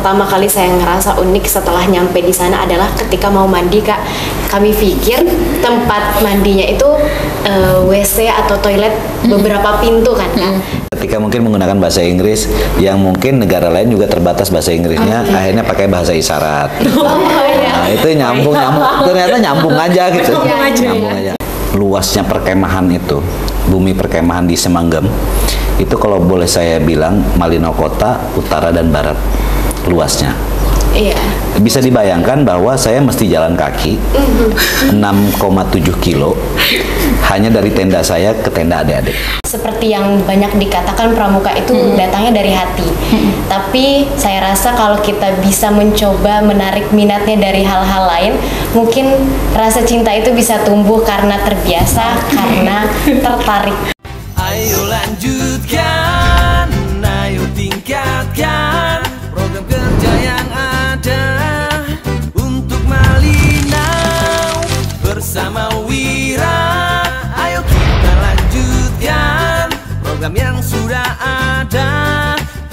pertama kali saya ngerasa unik setelah nyampe di sana adalah ketika mau mandi, Kak. Kami pikir tempat mandinya itu WC atau toilet beberapa pintu kan, Kak. Ketika mungkin menggunakan bahasa Inggris yang mungkin negara lain juga terbatas bahasa Inggrisnya, akhirnya pakai bahasa isyarat. Nah, itu nyambung, ternyata nyambung aja gitu. Nyambung aja. Luasnya perkemahan itu, bumi perkemahan di Semanggem, itu kalau boleh saya bilang Malino Kota, utara dan barat luasnya. Iya. Bisa dibayangkan bahwa saya mesti jalan kaki 6,7 kilo hanya dari tenda saya ke tenda adik-adik. Seperti yang banyak dikatakan pramuka itu datangnya dari hati. Tapi saya rasa kalau kita bisa mencoba menarik minatnya dari hal-hal lain, mungkin rasa cinta itu bisa tumbuh karena terbiasa, karena tertarik. Ayo lanjutkan, ayo tingkatkan program kerja yang ada untuk Malinau bersama Wira. Ayo kita lanjutkan program yang sudah ada,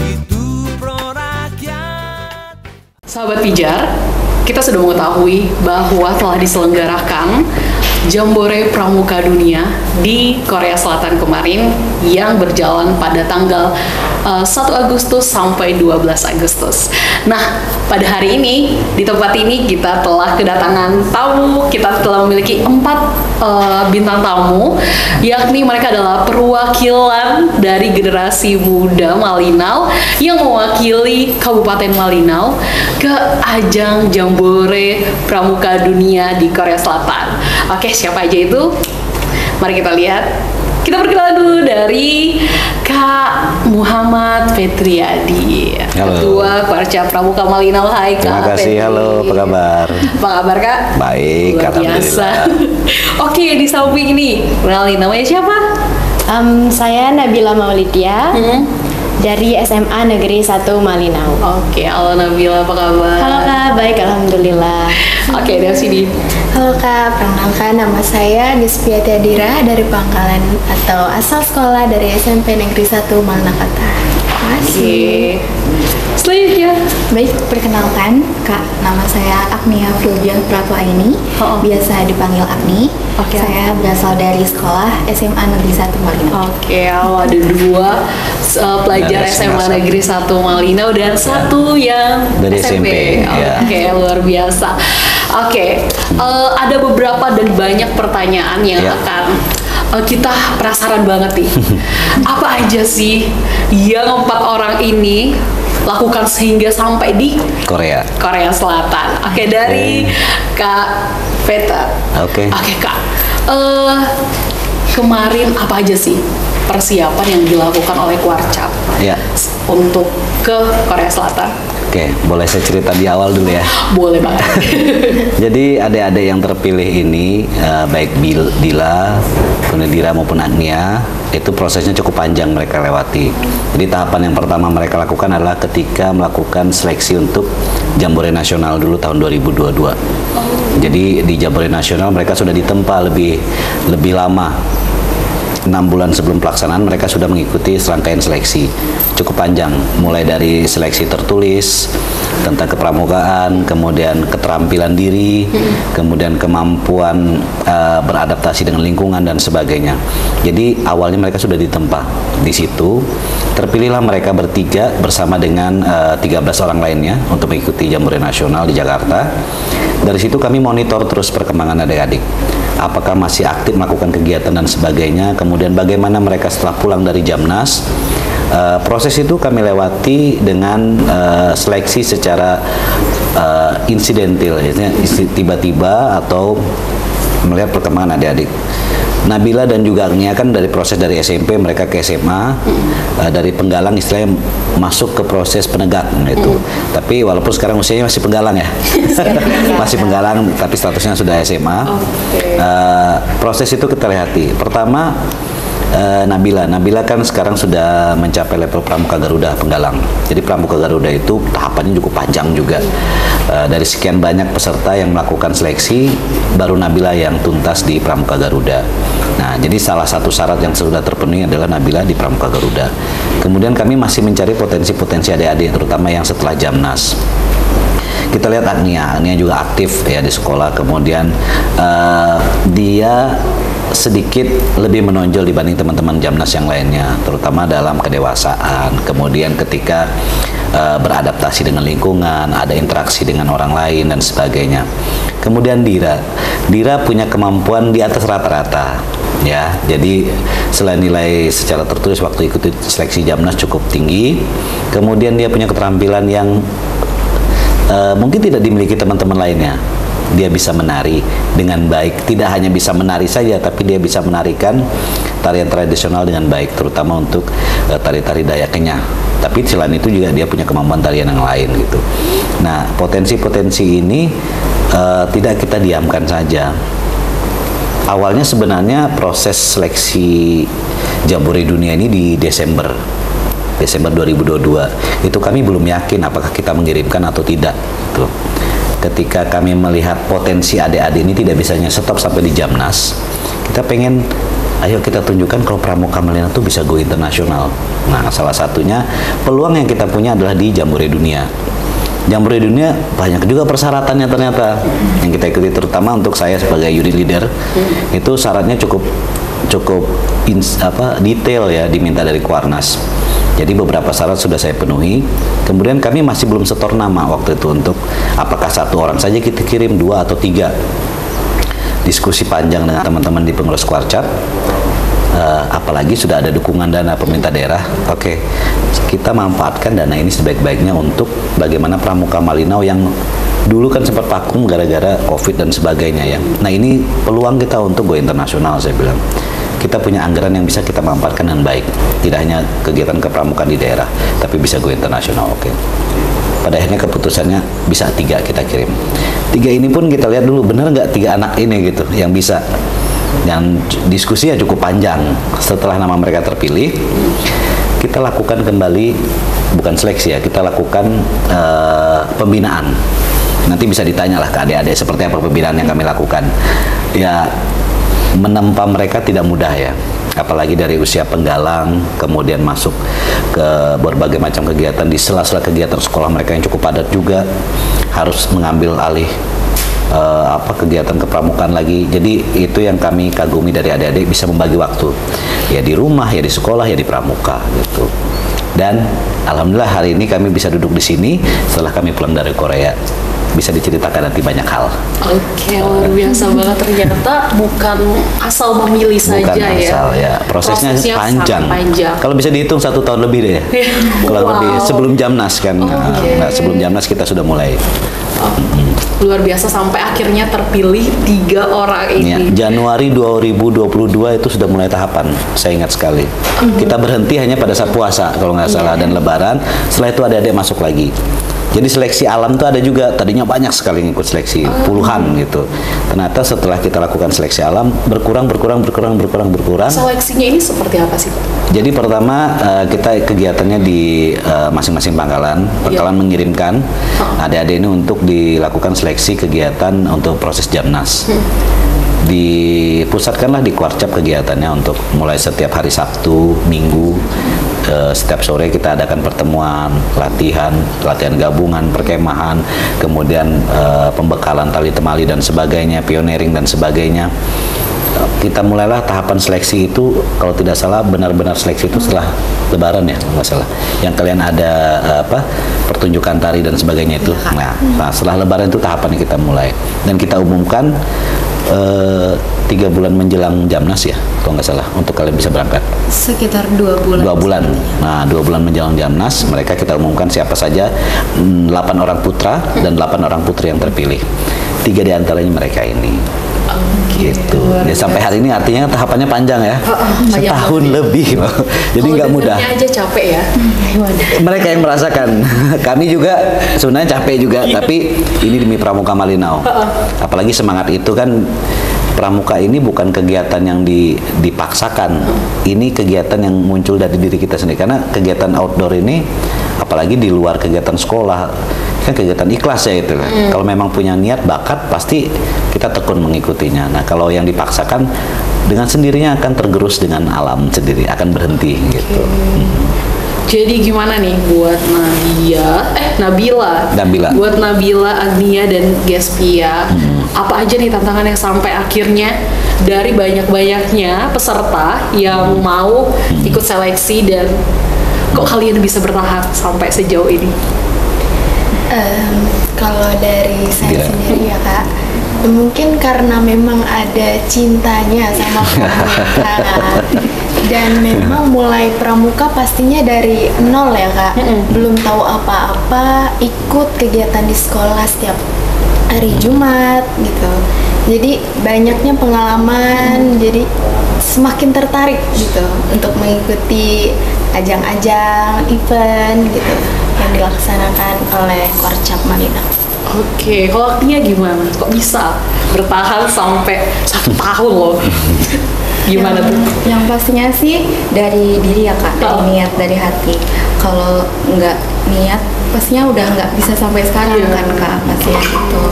itu Pro Rakyat. Sahabat Pijar, kita sudah mengetahui bahwa telah diselenggarakan Jambore Pramuka Dunia di Korea Selatan kemarin yang berjalan pada tanggal 1 Agustus sampai 12 Agustus. Nah, pada hari ini di tempat ini kita telah kedatangan tamu. Kita telah memiliki 4 bintang tamu, yakni mereka adalah perwakilan dari generasi muda Malinau yang mewakili Kabupaten Malinau ke ajang Jambore Pramuka Dunia di Korea Selatan. Oke, siapa aja itu? Mari kita lihat. Kita perkenalan dulu dari Kak Muhammad Petriadi, Halo. Ketua Kwarca Pramuka Malinau. Hai Kak. Terima kasih, Petri. halo, apa kabar? Apa kabar Kak? Baik, Luar biasa. alhamdulillah. Oke, di samping ini, kenalin namanya siapa? Saya Nabila Maulidia dari SMA Negeri 1 Malinau. Oke, halo Nabila, apa kabar? Halo Kak, baik alhamdulillah. Oke, dari sini. Halo Kak, perkenalkan nama saya Nisfiati Adira dari Pangkalan atau asal sekolah dari SMP Negeri 1 Malnakota. Oke. Selanjutnya. Baik, perkenalkan Kak, nama saya Agnia Filbian Pratwaini, biasa dipanggil Agni. Oke. Saya berasal dari sekolah SMA Negeri 1 Malinau. Oke, ada 2 pelajar Dari SMA SMA Negeri 1 Malinau dan 1 yang Dari SMP. SMP, ya. Oke, luar biasa. Oke, ada beberapa dan banyak pertanyaan yang Ya. akan kita penasaran banget nih. Apa aja sih yang 4 orang ini lakukan sehingga sampai di Korea. Korea Selatan? Oke, dari Kak Veta. Oke. Oke Kak, kemarin apa aja sih persiapan yang dilakukan oleh Kwarcap Ya. untuk ke Korea Selatan? Oke, boleh saya cerita di awal dulu ya. Boleh banget. Jadi adik-adik yang terpilih ini, baik Dila, Dira maupun Agnia, itu prosesnya cukup panjang mereka lewati. Jadi tahapan yang pertama mereka lakukan adalah ketika melakukan seleksi untuk Jambore Nasional dulu tahun 2022. Jadi di Jambore Nasional mereka sudah ditempa lebih lama. 6 bulan sebelum pelaksanaan mereka sudah mengikuti serangkaian seleksi cukup panjang, mulai dari seleksi tertulis tentang kepramukaan, kemudian keterampilan diri, kemudian kemampuan beradaptasi dengan lingkungan dan sebagainya. Jadi awalnya mereka sudah ditempa di situ. Terpilihlah mereka bertiga bersama dengan 13 orang lainnya untuk mengikuti Jambore Nasional di Jakarta. Dari situ kami monitor terus perkembangan adik-adik. Apakah masih aktif melakukan kegiatan dan sebagainya, kemudian bagaimana mereka setelah pulang dari Jamnas. Proses itu kami lewati dengan seleksi secara insidental, tiba-tiba atau melihat perkembangan adik-adik. Nabila dan juga Agnia kan dari proses dari SMP mereka ke SMA, dari penggalang istilahnya masuk ke proses penegak gitu. Tapi walaupun sekarang usianya masih penggalang ya, masih penggalang tapi statusnya sudah SMA. Proses itu kita lihati. Pertama Nabila kan sekarang sudah mencapai level Pramuka Garuda Penggalang. Jadi Pramuka Garuda itu tahapannya cukup panjang juga. Dari sekian banyak peserta yang melakukan seleksi, baru Nabila yang tuntas di Pramuka Garuda. Nah, jadi salah satu syarat yang sudah terpenuhi adalah Nabila di Pramuka Garuda. Kemudian kami masih mencari potensi-potensi adik-adik, terutama yang setelah Jamnas. Kita lihat Agnia juga aktif ya di sekolah, kemudian dia sedikit lebih menonjol dibanding teman-teman Jamnas yang lainnya, terutama dalam kedewasaan, kemudian ketika beradaptasi dengan lingkungan, ada interaksi dengan orang lain dan sebagainya. Kemudian Dira punya kemampuan di atas rata-rata ya, jadi selain nilai secara tertulis waktu ikut seleksi Jamnas cukup tinggi, kemudian dia punya keterampilan yang mungkin tidak dimiliki teman-teman lainnya. Dia bisa menari dengan baik, tidak hanya bisa menari saja, tapi dia bisa menarikan tarian tradisional dengan baik, terutama untuk tari-tari Dayak Kenyah. Tapi selain itu juga dia punya kemampuan tarian yang lain gitu. Nah, potensi-potensi ini tidak kita diamkan saja. Awalnya sebenarnya proses seleksi Jambore Dunia ini di Desember 2022 itu kami belum yakin apakah kita mengirimkan atau tidak tuh. Ketika kami melihat potensi adik-adik ini tidak bisanya stop sampai di Jamnas, kita pengen ayo kita tunjukkan kalau Pramuka Malina itu bisa go internasional. Nah, salah satunya peluang yang kita punya adalah di Jambore Dunia. Jambore Dunia banyak juga persyaratannya ternyata yang kita ikuti, terutama untuk saya sebagai unit leader itu syaratnya cukup detail ya, diminta dari Kuarnas. Jadi beberapa syarat sudah saya penuhi. Kemudian kami masih belum setor nama waktu itu untuk apakah 1 orang saja kita kirim, 2 atau 3. Diskusi panjang dengan teman-teman di pengurus Kuarcap. Apalagi sudah ada dukungan dana pemerintah daerah. Oke, kita manfaatkan dana ini sebaik-baiknya untuk bagaimana Pramuka Malinau yang dulu kan sempat vakum gara-gara COVID dan sebagainya ya. Nah, ini peluang kita untuk go internasional, saya bilang. Kita punya anggaran yang bisa kita manfaatkan dengan baik. Tidak hanya kegiatan kepramukaan di daerah, tapi bisa go internasional. Oke. Pada akhirnya keputusannya bisa 3 kita kirim. 3 ini pun kita lihat dulu, benar nggak 3 anak ini gitu yang bisa. Dan diskusinya cukup panjang. Setelah nama mereka terpilih, kita lakukan kembali, bukan seleksi ya, kita lakukan pembinaan. Nanti bisa ditanyalah ke adik-adik seperti apa pembinaan yang kami lakukan. Ya, menempa mereka tidak mudah ya, apalagi dari usia penggalang, kemudian masuk ke berbagai macam kegiatan, di sela-sela kegiatan sekolah mereka yang cukup padat juga, harus mengambil alih kegiatan kepramukaan lagi. Jadi itu yang kami kagumi dari adik-adik, bisa membagi waktu ya di rumah, ya di sekolah, ya di pramuka gitu. Dan alhamdulillah hari ini kami bisa duduk di sini setelah kami pulang dari Korea. Bisa diceritakan nanti banyak hal. Oke, luar biasa banget, ternyata bukan asal memilih saja bukan asal, ya. Prosesnya panjang. Kalau bisa dihitung 1 tahun lebih deh. Kalau lebih sebelum Jamnas kan. Nah, sebelum Jamnas kita sudah mulai. Luar biasa sampai akhirnya terpilih 3 orang ini. Ya, Januari 2022 itu sudah mulai tahapan. Saya ingat sekali. Kita berhenti hanya pada saat puasa kalau nggak salah dan Lebaran. Setelah itu adik-adik masuk lagi. Jadi seleksi alam tuh ada juga, tadinya banyak sekali ngikut seleksi, puluhan gitu. Ternyata setelah kita lakukan seleksi alam, berkurang. Seleksinya ini seperti apa sih, Pak? Jadi pertama kita kegiatannya di masing-masing pangkalan mengirimkan adik-adik ini untuk dilakukan seleksi kegiatan untuk proses Jamnas. Dipusatkanlah di Kuarcap kegiatannya untuk mulai setiap hari Sabtu, Minggu. Setiap sore kita adakan pertemuan, latihan gabungan, perkemahan, kemudian pembekalan tali temali dan sebagainya, pioneering dan sebagainya. Kita mulailah tahapan seleksi itu, kalau tidak salah benar-benar seleksi itu setelah Lebaran ya, nggak salah. Yang kalian ada pertunjukan tari dan sebagainya itu. Nah, setelah Lebaran itu tahapan kita mulai dan kita umumkan 3 bulan menjelang Jamnas ya, kalau nggak salah, untuk kalian bisa berangkat. Sekitar 2 bulan. 2 bulan. Nah, 2 bulan menjelang Jamnas, mereka kita umumkan siapa saja, 8 orang putra dan 8 orang putri yang terpilih. 3 diantaranya mereka ini. Gitu. Ya, sampai hari ini artinya tahapannya panjang ya. Setahun lebih. Jadi nggak mudah. Aja capek ya. Mereka yang merasakan. Kami juga sebenarnya capek juga, tapi ini demi Pramuka Malinau. Apalagi semangat itu kan pramuka ini bukan kegiatan yang dipaksakan. Ini kegiatan yang muncul dari diri kita sendiri. Karena kegiatan outdoor ini, apalagi di luar kegiatan sekolah, kan kegiatan ikhlas ya itu kan. Kalau memang punya niat, bakat, pasti kita tekun mengikutinya. Nah, kalau yang dipaksakan, dengan sendirinya akan tergerus dengan alam sendiri, akan berhenti gitu. Jadi gimana nih buat Nabila, buat Nabila, Agnia dan Gespia, apa aja nih tantangan yang sampai akhirnya dari banyak-banyaknya peserta yang mau ikut seleksi, dan kok kalian bisa bertahan sampai sejauh ini? Kalau dari saya sendiri ya Kak, mungkin karena memang ada cintanya sama pramuka. Dan memang mulai pramuka pastinya dari nol ya Kak, belum tahu apa-apa, ikut kegiatan di sekolah setiap hari Jumat gitu. Jadi banyaknya pengalaman, jadi semakin tertarik gitu untuk mengikuti ajang-ajang event gitu yang dilaksanakan oleh Korcap Malinau. Oke, kalau Agnia gimana? Kok bisa bertahan sampai 1 tahun loh? Gimana tuh? Yang pastinya sih dari diri ya Kak, dari niat, dari hati. Kalau nggak niat, pastinya udah nggak bisa sampai sekarang kan Kak, pastinya gitu.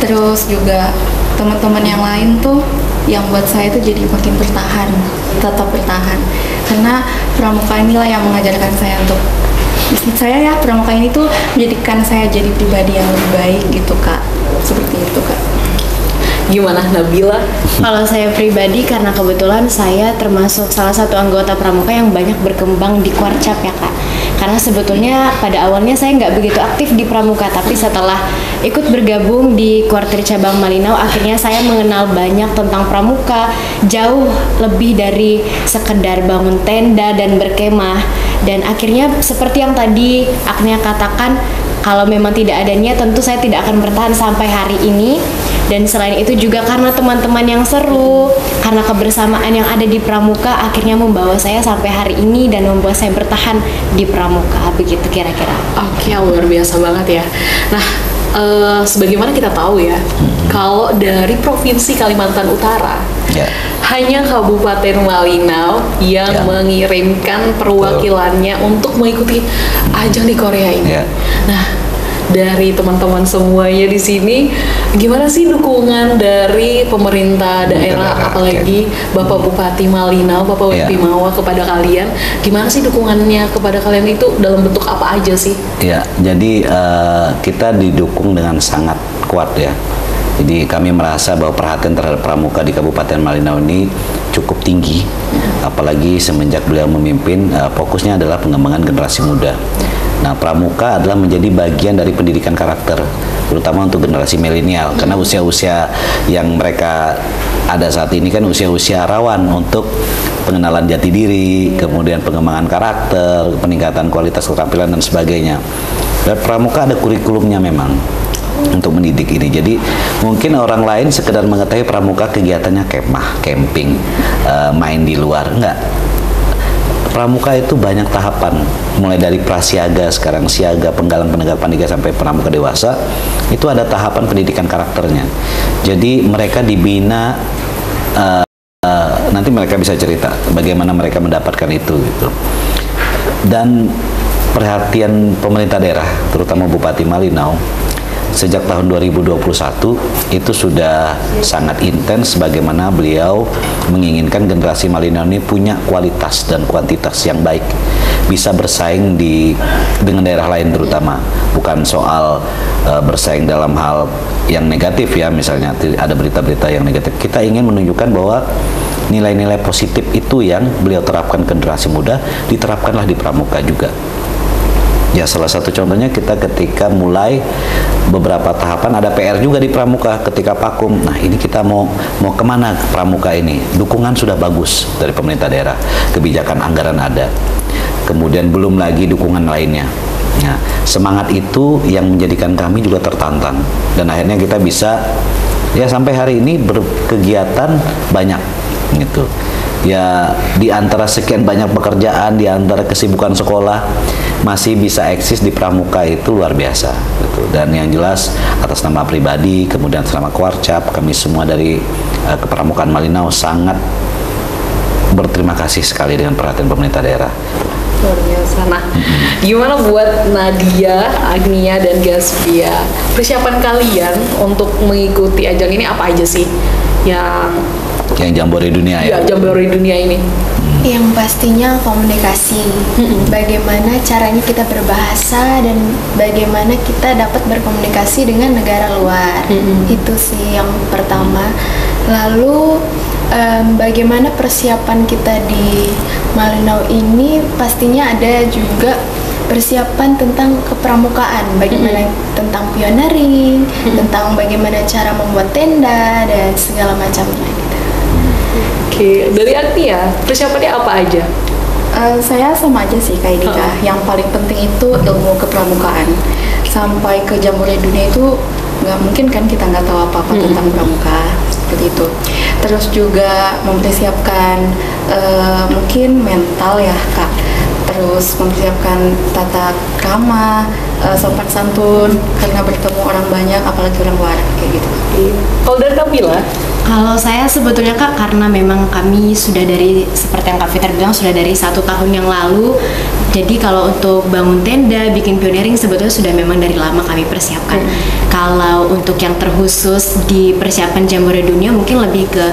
Terus juga teman-teman yang lain tuh, yang buat saya tuh jadi makin bertahan, tetap bertahan. Karena pramuka inilah yang mengajarkan saya untuk, menurut saya ya, pramuka ini tuh menjadikan saya jadi pribadi yang lebih baik gitu Kak. Seperti itu Kak. Gimana Nabila? Kalau saya pribadi, karena kebetulan saya termasuk salah satu anggota pramuka yang banyak berkembang di Korcap ya Kak. Karena sebetulnya pada awalnya saya nggak begitu aktif di pramuka, tapi setelah ikut bergabung di Kuartir Cabang Malinau, akhirnya saya mengenal banyak tentang pramuka, jauh lebih dari sekedar bangun tenda dan berkemah. Dan akhirnya seperti yang tadi Agnia katakan, kalau memang tidak ada niat, tentu saya tidak akan bertahan sampai hari ini. Dan selain itu juga karena teman-teman yang seru, karena kebersamaan yang ada di pramuka, akhirnya membawa saya sampai hari ini dan membuat saya bertahan di pramuka. Begitu kira-kira. Oke, luar biasa banget ya. Nah, sebagaimana kita tahu ya, kalau dari Provinsi Kalimantan Utara, hanya Kabupaten Malinau yang mengirimkan perwakilannya untuk mengikuti ajang di Korea ini. Nah, dari teman-teman semuanya di sini, gimana sih dukungan dari pemerintah daerah, apalagi Bapak Bupati Malinau, Bapak Weti Mawa kepada kalian? Gimana sih dukungannya kepada kalian itu dalam bentuk apa aja sih? Ya, jadi kita didukung dengan sangat kuat ya. Jadi kami merasa bahwa perhatian terhadap pramuka di Kabupaten Malinau ini cukup tinggi, apalagi semenjak beliau memimpin, fokusnya adalah pengembangan generasi muda. Nah, pramuka adalah menjadi bagian dari pendidikan karakter, terutama untuk generasi milenial, karena usia-usia yang mereka ada saat ini kan usia-usia rawan untuk pengenalan jati diri, kemudian pengembangan karakter, peningkatan kualitas keterampilan dan sebagainya. Dan pramuka ada kurikulumnya memang untuk mendidik ini. Jadi mungkin orang lain sekedar mengetahui pramuka kegiatannya kemah, camping, main di luar, enggak. Pramuka itu banyak tahapan, mulai dari prasiaga, sekarang siaga, penggalang, penegak pandega, sampai pramuka dewasa. Itu ada tahapan pendidikan karakternya. Jadi mereka dibina, nanti mereka bisa cerita bagaimana mereka mendapatkan itu gitu. Dan perhatian pemerintah daerah, terutama Bupati Malinau, sejak tahun 2021 itu sudah sangat intens bagaimana beliau menginginkan generasi Malinau ini punya kualitas dan kuantitas yang baik, bisa bersaing dengan daerah lain, terutama bukan soal bersaing dalam hal yang negatif ya, misalnya ada berita-berita yang negatif. Kita ingin menunjukkan bahwa nilai-nilai positif itu yang beliau terapkan ke generasi muda diterapkanlah di pramuka juga. Ya, salah satu contohnya kita ketika mulai beberapa tahapan ada PR juga di pramuka ketika Pakum. Nah, ini kita mau kemana pramuka ini? Dukungan sudah bagus dari pemerintah daerah, kebijakan anggaran ada. Kemudian belum lagi dukungan lainnya. Nah, semangat itu yang menjadikan kami juga tertantang. Dan akhirnya kita bisa ya sampai hari ini berkegiatan banyak gitu. Ya, di antara sekian banyak pekerjaan, di antara kesibukan sekolah, masih bisa eksis di Pramuka itu luar biasa gitu. Dan yang jelas atas nama pribadi kemudian atas nama Kewarcap, kami semua dari Kepramukaan Malinau sangat berterima kasih sekali dengan perhatian pemerintah daerah. Luar biasa. Nah, gimana buat Nadia, Agnia, dan Gasvia? Persiapan kalian untuk mengikuti ajang ini apa aja sih? Yang Jambore Dunia ya? Iya, Jambore Dunia ini. Yang pastinya komunikasi. Bagaimana caranya kita berbahasa dan bagaimana kita dapat berkomunikasi dengan negara luar. Itu sih yang pertama. Lalu bagaimana persiapan kita di Malinau ini, pastinya ada juga persiapan tentang kepramukaan, bagaimana tentang pioneering, tentang bagaimana cara membuat tenda dan segala macamnya gitu. Oke, dari Agnia, persiapannya apa aja? Saya sama aja sih kayak Dika. Yang paling penting itu ilmu kepramukaan. Sampai ke Jambore Dunia itu nggak mungkin kan kita nggak tahu apa-apa tentang pramuka seperti itu. Terus juga mempersiapkan mungkin mental ya Kak. Terus mempersiapkan tata krama, sopan santun karena bertemu orang banyak, apalagi orang luar kayak gitu. Kalau dari Nabila? Kalau saya sebetulnya Kak, karena memang kami sudah dari, seperti yang Kak Fitri bilang, sudah dari 1 tahun yang lalu. Jadi kalau untuk bangun tenda, bikin pioneering sebetulnya sudah memang dari lama kami persiapkan. Kalau untuk yang terkhusus di persiapan Jambore Dunia mungkin lebih ke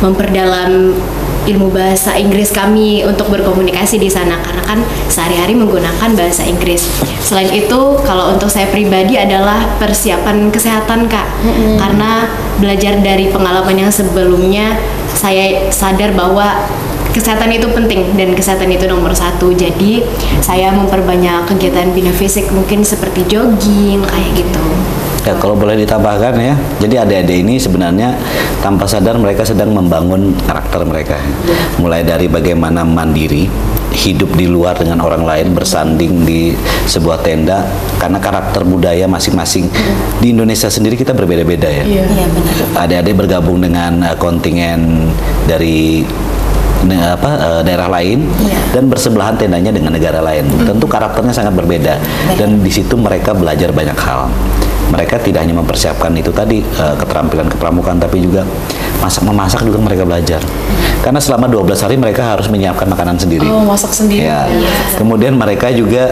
memperdalam ilmu bahasa Inggris kami untuk berkomunikasi di sana, karena kan sehari-hari menggunakan bahasa Inggris. Selain itu, kalau untuk saya pribadi adalah persiapan kesehatan Kak, karena belajar dari pengalaman yang sebelumnya, saya sadar bahwa kesehatan itu penting dan kesehatan itu nomor 1. Jadi saya memperbanyak kegiatan bina fisik, mungkin seperti jogging kayak gitu. Ya, kalau boleh ditambahkan ya, jadi adik-adik ini sebenarnya tanpa sadar mereka sedang membangun karakter mereka. Mulai dari bagaimana mandiri, hidup di luar dengan orang lain, bersanding di sebuah tenda, karena karakter budaya masing-masing. Di Indonesia sendiri kita berbeda-beda ya. Iya benar. Adik-adik bergabung dengan kontingen dari daerah lain dan bersebelahan tendanya dengan negara lain. Tentu karakternya sangat berbeda dan di situ mereka belajar banyak hal. Mereka tidak hanya mempersiapkan itu tadi keterampilan kepramukaan, tapi juga memasak juga mereka belajar. Karena selama 12 hari mereka harus menyiapkan makanan sendiri. Oh, masak sendiri. Ya. Kemudian mereka juga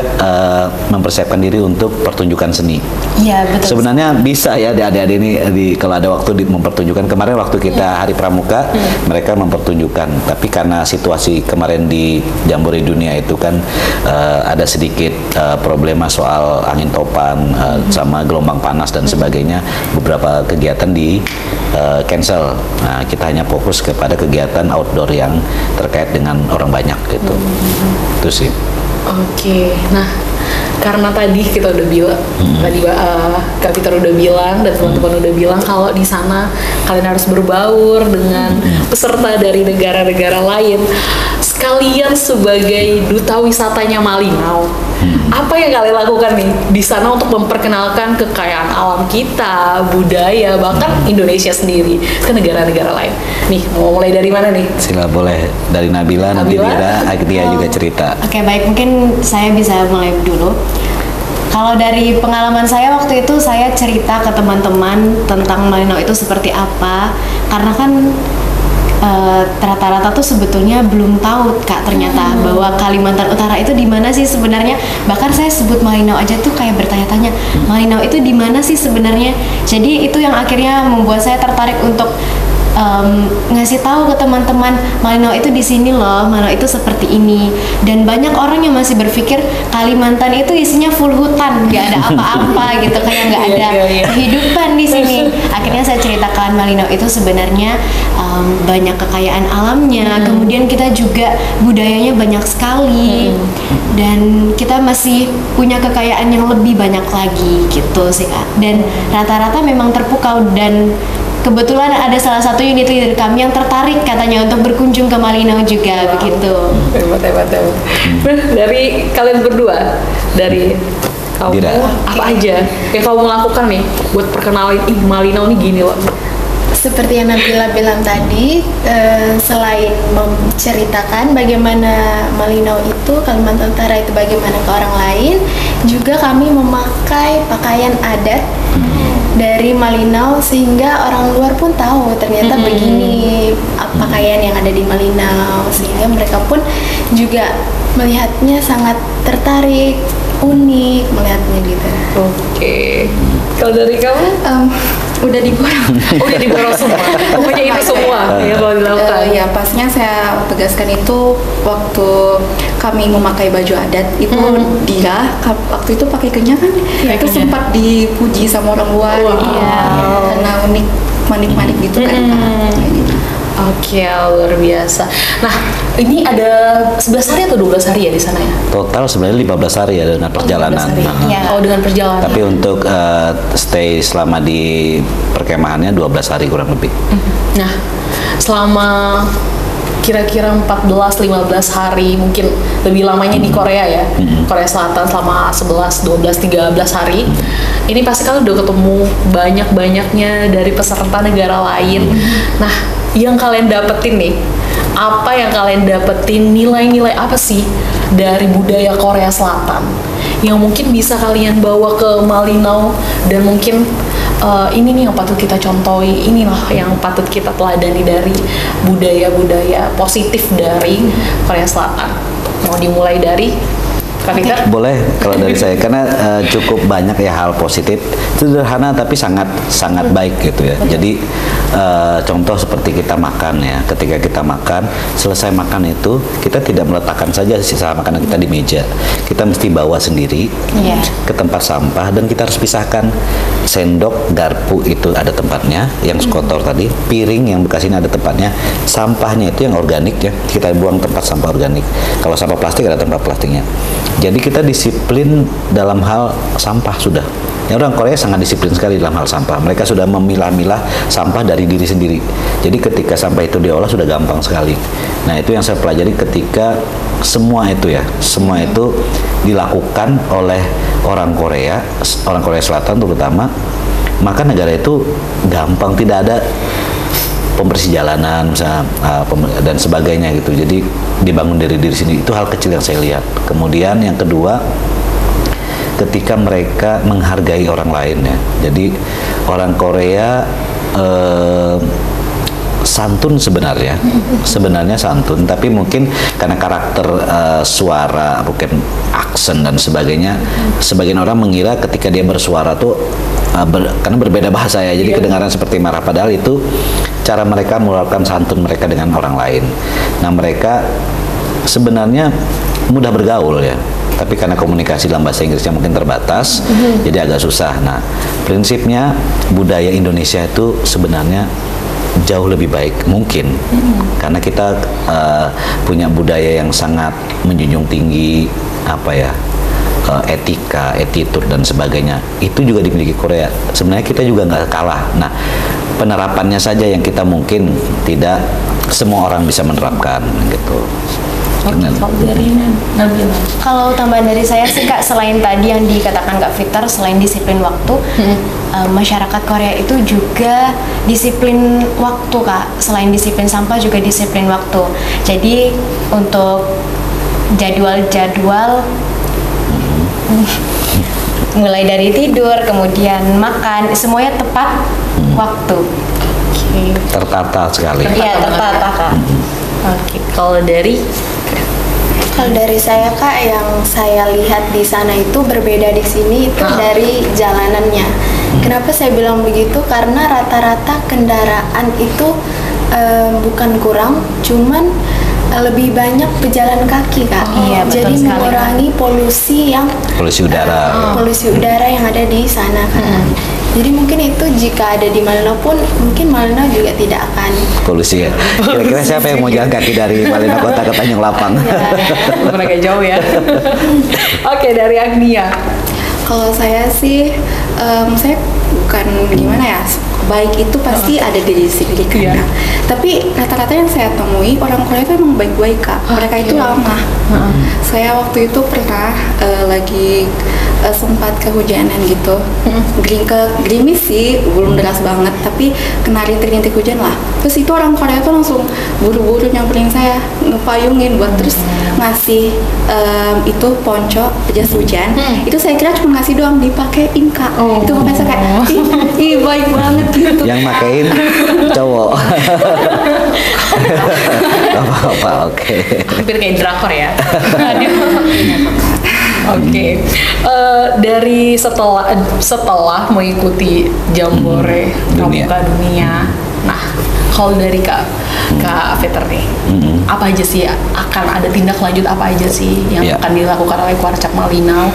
mempersiapkan diri untuk pertunjukan seni. Iya betul. Sebenarnya bisa ya adik-adik ini kalau ada waktu mempertunjukkan. Kemarin waktu kita Hari Pramuka mereka mempertunjukkan. Tapi karena situasi kemarin di Jambore Dunia itu kan ada sedikit problema soal angin topan sama gelombang panas dan sebagainya, beberapa kegiatan di cancel. Nah, kita hanya fokus kepada kegiatan outdoor yang terkait dengan orang banyak gitu. Itu sih. Oke, nah karena tadi kita udah bilang, tadi Kak Peter udah bilang dan teman-teman udah bilang kalau di sana kalian harus berbaur dengan peserta dari negara-negara lain. Sekalian sebagai duta wisatanya Malinau, apa yang kalian lakukan nih di sana untuk memperkenalkan kekayaan alam kita, budaya, bahkan Indonesia sendiri ke negara-negara lain? Nih, mau mulai dari mana nih? Sila boleh dari Nabila, nanti Dira, Agnia juga cerita. Oke, baik, mungkin saya bisa mulai dulu. Kalau dari pengalaman saya waktu itu, saya cerita ke teman-teman tentang Malinau itu seperti apa, karena kan rata-rata tuh sebetulnya belum tahu Kak ternyata bahwa Kalimantan Utara itu di mana sih sebenarnya. Bahkan saya sebut Malinau aja tuh kayak bertanya-tanya, Malinau itu di mana sih sebenarnya. Jadi itu yang akhirnya membuat saya tertarik untuk ngasih tahu ke teman-teman, Malinau itu di sini loh, Malinau itu seperti ini. Dan banyak orang yang masih berpikir Kalimantan itu isinya full hutan, nggak ada apa-apa gitu, kayak nggak ada kehidupan di sini. Akhirnya saya ceritakan Malinau itu sebenarnya banyak kekayaan alamnya, kemudian kita juga budayanya banyak sekali, dan kita masih punya kekayaan yang lebih banyak lagi gitu sih Kak. Dan rata-rata memang terpukau, dan kebetulan ada salah satu unit leader kami yang tertarik katanya untuk berkunjung ke Malinau juga. Begitu. Hebat. Nah, dari kalian berdua, dari kamu Dira, apa aja yang kamu lakukan nih buat perkenalin Malinau nih gini loh? seperti yang Nabila bilang tadi, selain menceritakan bagaimana Malinau itu, Kalimantan Utara itu bagaimana ke orang lain, juga kami memakai pakaian adat dari Malinau sehingga orang luar pun tahu ternyata begini pakaian yang ada di Malinau, sehingga mereka pun juga melihatnya sangat tertarik, unik melihatnya gitu. Oke. Kalau dari kamu? Udah diborong. Udah diborong semua. Pokoknya itu semua ya kalau dilakukan. Ya pasnya saya tegaskan itu waktu kami memakai baju adat itu dia waktu itu pakai kenyang kan, itu sempat dipuji sama orang luar. Karena unik, manik-manik gitu kan. Kayak gitu. Oke, luar biasa. Nah, ini ada 11 hari atau 12 hari ya di sana ya? Total sebenarnya 15 hari ya dengan perjalanan. 15 hari. Ya. Oh, dengan perjalanan. Tapi untuk stay selama di perkemahannya 12 hari kurang lebih. Nah, selama kira-kira 14-15 hari, mungkin lebih lamanya di Korea ya, Korea Selatan selama 11, 12, 13 hari. Ini pasti kalian udah ketemu banyak-banyaknya dari peserta negara lain. Nah, yang kalian dapetin nih, apa yang kalian dapetin, nilai-nilai apa sih dari budaya Korea Selatan yang mungkin bisa kalian bawa ke Malinau, dan mungkin ini nih yang patut kita contohi, inilah yang patut kita teladani dari budaya-budaya positif dari Korea Selatan. Mau dimulai dari Kak Peter? Boleh kalau dari saya, karena cukup banyak ya hal positif, sederhana tapi sangat baik gitu ya. Jadi contoh seperti kita makan ya, ketika kita makan, selesai makan itu kita tidak meletakkan saja sisa makanan kita di meja, kita mesti bawa sendiri ke tempat sampah, dan kita harus pisahkan sendok, garpu itu ada tempatnya, yang kotor tadi, piring yang bekas ini ada tempatnya, sampahnya itu yang organik ya, kita buang tempat sampah organik. Kalau sampah plastik ada tempat plastiknya. Jadi kita disiplin dalam hal sampah sudah. Ya, orang Korea sangat disiplin sekali dalam hal sampah. Mereka sudah memilah-milah sampah dari diri sendiri. Jadi ketika sampah itu diolah sudah gampang sekali. Nah, itu yang saya pelajari ketika semua itu dilakukan oleh orang Korea Selatan terutama, maka negara itu gampang, tidak ada pembersih jalanan misalnya, dan sebagainya gitu. Jadi dibangun dari diri sini, itu hal kecil yang saya lihat. Kemudian yang kedua, ketika mereka menghargai orang lain ya. Jadi orang Korea santun sebenarnya santun, tapi mungkin karena karakter suara, mungkin aksen dan sebagainya, sebagian orang mengira ketika dia bersuara tuh karena berbeda bahasa ya, jadi kedengaran seperti marah, padahal itu cara mereka mengeluarkan santun mereka dengan orang lain. Nah, mereka sebenarnya mudah bergaul ya, tapi karena komunikasi dalam bahasa Inggrisnya mungkin terbatas, jadi agak susah. Nah, prinsipnya budaya Indonesia itu sebenarnya jauh lebih baik mungkin, karena kita punya budaya yang sangat menjunjung tinggi etika, attitude dan sebagainya. Itu juga dimiliki Korea. Sebenarnya kita juga nggak kalah. Nah, penerapannya saja yang kita mungkin tidak semua orang bisa menerapkan gitu. Kalau tambahan dari saya sih Kak, selain tadi yang dikatakan Kak Peter, selain disiplin waktu, masyarakat Korea itu juga disiplin waktu Kak. Selain disiplin sampah juga disiplin waktu. Jadi untuk jadwal mulai dari tidur, kemudian makan, semuanya tepat waktu. Tertata sekali. Iya, tertata Kak. Oke, kalau dari saya Kak, yang saya lihat di sana itu berbeda di sini itu dari jalanannya. Kenapa saya bilang begitu? Karena rata-rata kendaraan itu bukan kurang, cuman lebih banyak pejalan kaki Kak. Iya, betul jadi sekali, mengurangi polusi udara yang ada di sana kan. Jadi mungkin itu jika ada di Malinau pun, mungkin Malinau juga tidak akan polusi ya. Kira-kira siapa yang mau jalan kaki dari Malinau Kota ke Tanjung Lapang? mereka jauh ya. Oke, dari Agnia. Kalau saya sih, saya bukan gimana ya, baik itu pasti ada di diri kita. Tapi rata-rata yang saya temui orang Korea itu emang baik-baik Kak. Mereka itu ramah. Saya waktu itu pernah lagi sempat kehujanan gitu. Gerimis sih, belum deras banget, tapi kena rintik-rintik hujan lah. Terus itu orang Korea tuh langsung buru-buru nyamperin saya, ngepayungin buat terus ngasih itu ponco jas hujan. Itu saya kira cuma ngasih doang, dipakein Kak. Itu makanya saya kayak ih baik banget gitu. Yang makein cowok. Apa-apa, oke. Hampir kayak drakor ya. Oke. Dari setelah mengikuti Jambore Pramuka Dunia. Nah, kalau dari Kak Peter nih, apa aja sih akan ada tindak lanjut apa aja sih yang akan dilakukan oleh Kwarcap Malinau